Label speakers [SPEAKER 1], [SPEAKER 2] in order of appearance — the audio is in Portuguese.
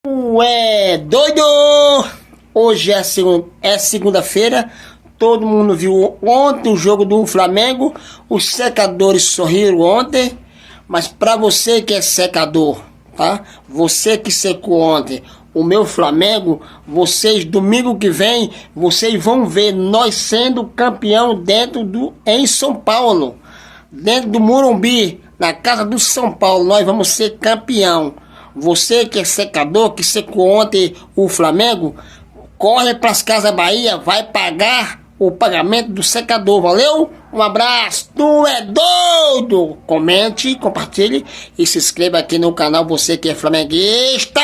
[SPEAKER 1] Ué, doido! Hoje é segunda-feira. Todo mundo viu ontem o jogo do Flamengo. Os secadores sorriram ontem. Mas para você que é secador, tá? Você que secou ontem o meu Flamengo, vocês domingo que vem, vocês vão ver nós sendo campeão em São Paulo, dentro do Morumbi, na casa do São Paulo, nós vamos ser campeão. Você que é secador, que secou ontem o Flamengo, corre para as Casas Bahia, vai pagar o pagamento do secador, valeu? Um abraço, tu é doido! Comente, compartilhe e se inscreva aqui no canal, você que é flamenguista!